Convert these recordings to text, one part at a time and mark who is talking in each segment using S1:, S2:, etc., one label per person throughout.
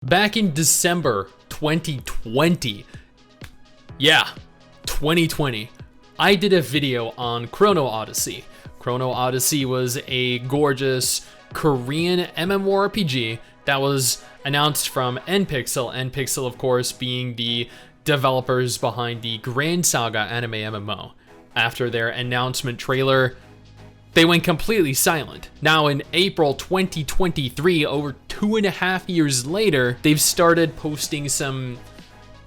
S1: Back in December 2020, yeah, 2020, I did a video on Chrono Odyssey. Chrono Odyssey was a gorgeous Korean MMORPG that was announced from NPixel. NPixel, of course, being the developers behind the Grand Saga anime MMO. After their announcement trailer, they went completely silent. Now in April 2023, over 2.5 years later, they've started posting some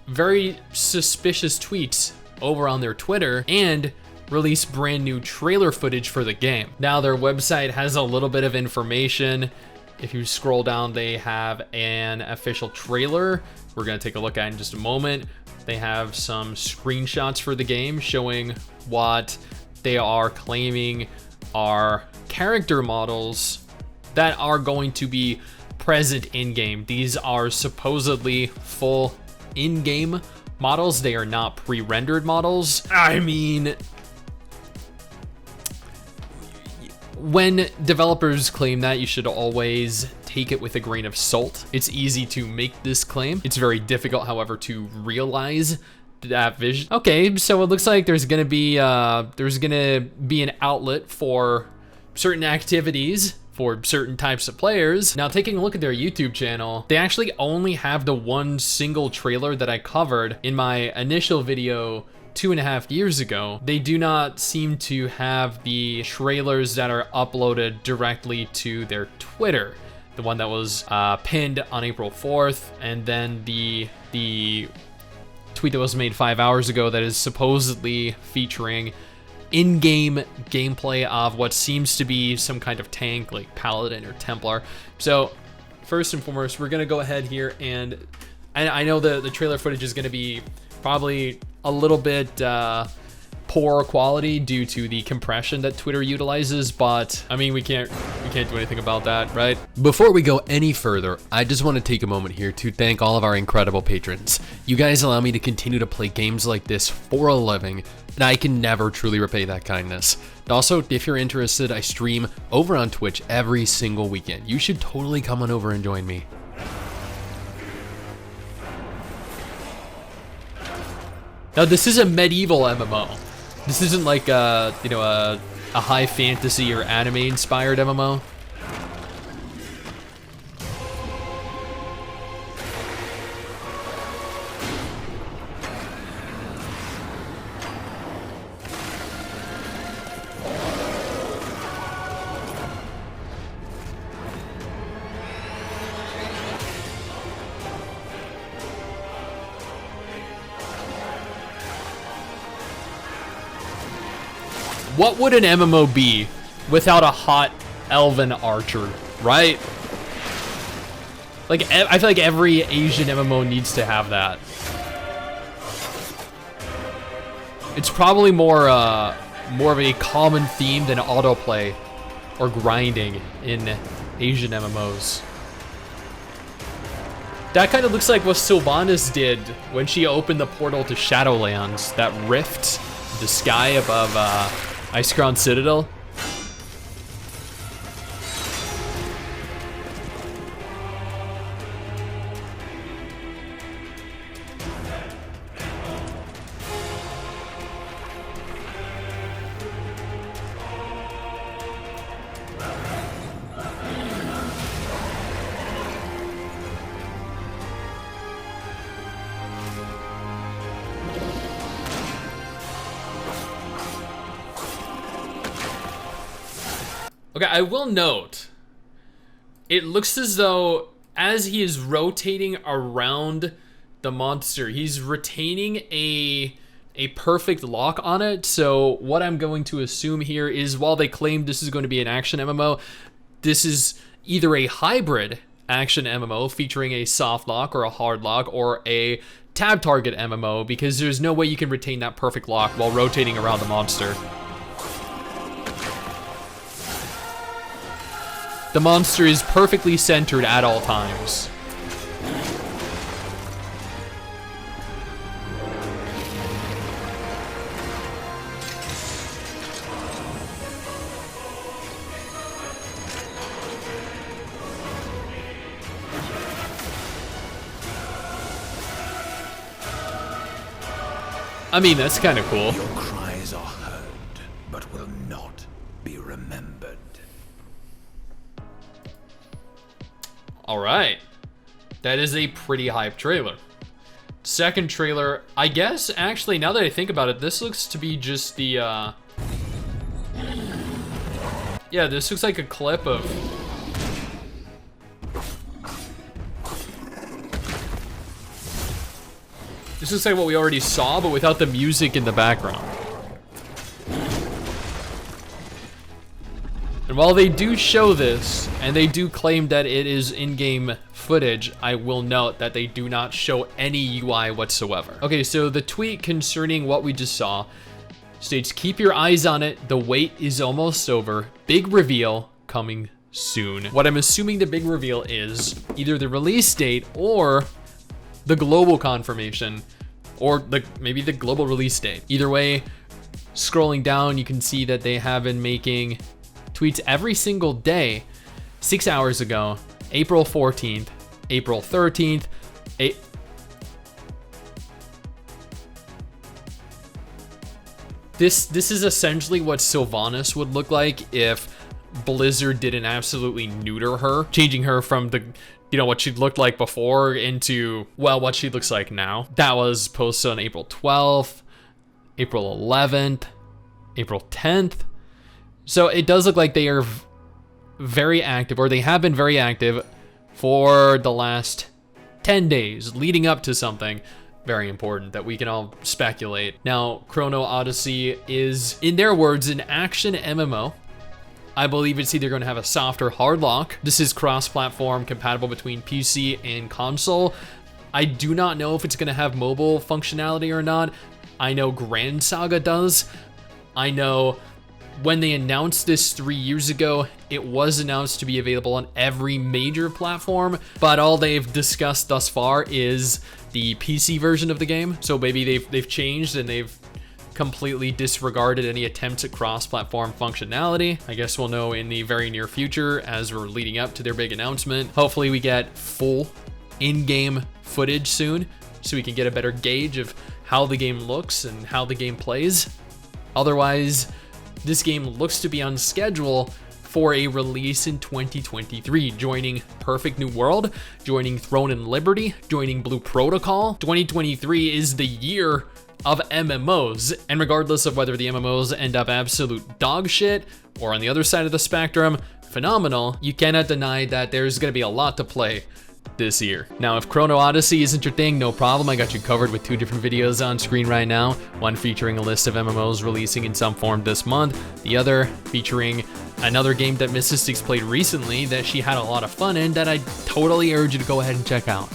S1: very suspicious tweets over on their Twitter and release brand new trailer footage for the game. Now their website has a little bit of information. If you scroll down, they have an official trailer we're gonna take a look at in just a moment. They have some screenshots for the game showing what they are claiming are character models that are going to be present in-game. These are supposedly full in-game models. They are not pre-rendered models. I mean, when developers claim that, you should always take it with a grain of salt. It's easy to make this claim. It's very difficult, however, to realize that vision. Okay, so it looks like there's gonna be an outlet for certain activities for certain types of players. Now, taking a look at their YouTube channel, they actually only have the one single trailer that I covered in my initial video 2.5 years ago. They do not seem to have the trailers that are uploaded directly to their Twitter. The one that was pinned on April 4th, and then the tweet that was made 5 hours ago that is supposedly featuring in-game gameplay of what seems to be some kind of tank like Paladin or Templar. So first and foremost, we're gonna go ahead here, and I know the trailer footage is gonna be probably a little bit poor quality due to the compression that Twitter utilizes, but I mean, we can't do anything about that, right?
S2: Before we go any further, I just want to take a moment here to thank all of our incredible patrons. You guys allow me to continue to play games like this for a living, and I can never truly repay that kindness. Also, if you're interested, I stream over on Twitch every single weekend. You should totally come on over and join me.
S1: Now, this is a medieval MMO. This isn't like a high fantasy or anime inspired MMO. What would an MMO be without a hot elven archer, right? Like, I feel like every Asian MMO needs to have that. It's probably more of a common theme than autoplay or grinding in Asian MMOs. That kind of looks like what Sylvanas did when she opened the portal to Shadowlands, that rift, the sky above Icecrown Citadel. Okay, I will note, it looks as though as he is rotating around the monster, he's retaining a perfect lock on it. So what I'm going to assume here is, while they claim this is going to be an action MMO, this is either a hybrid action MMO featuring a soft lock or a hard lock, or a tab target MMO, because there's no way you can retain that perfect lock while rotating around the monster. The monster is perfectly centered at all times. I mean, that's kind of cool.
S3: Your cries are heard, but will not be remembered.
S1: All right. That is a pretty hype trailer. Second trailer, I guess, actually, now that I think about it, this looks to be just the, yeah, this looks like a clip of... This looks like what we already saw, but without the music in the background. And while they do show this, and they do claim that it is in-game footage, I will note that they do not show any UI whatsoever. Okay, so the tweet concerning what we just saw states, keep your eyes on it, the wait is almost over, big reveal coming soon. What I'm assuming the big reveal is either the release date or the global confirmation, or maybe the global release date. Either way, scrolling down, you can see that they have been making tweets every single day. 6 hours ago, April 14th, April 13th, This is essentially what Sylvanas would look like if Blizzard didn't absolutely neuter her, changing her from the, you know, what she looked like before into, well, what she looks like now. That was posted on April 12th, April 11th, April 10th. So it does look like they are very active, or they have been very active for the last 10 days leading up to something very important that we can all speculate. Now, Chrono Odyssey is, in their words, an action MMO. I believe it's either going to have a soft or hard lock. This is cross-platform, compatible between PC and console. I do not know if it's going to have mobile functionality or not. I know Grand Saga does. I know when they announced this 3 years ago, it was announced to be available on every major platform, but all they've discussed thus far is the PC version of the game. So maybe they've changed and they've completely disregarded any attempts at cross-platform functionality. I guess we'll know in the very near future as we're leading up to their big announcement. Hopefully we get full in-game footage soon so we can get a better gauge of how the game looks and how the game plays. Otherwise, this game looks to be on schedule for a release in 2023, joining Perfect New World, joining Throne and Liberty, joining Blue Protocol. 2023 is the year of MMOs, and regardless of whether the MMOs end up absolute dog shit or on the other side of the spectrum, phenomenal, you cannot deny that there's gonna be a lot to play this year. Now, if Chrono Odyssey isn't your thing, no problem. I got you covered with 2 different videos on screen right now. One featuring a list of MMOs releasing in some form this month. The other featuring another game that MRSSSTIX played recently that she had a lot of fun in that I totally urge you to go ahead and check out.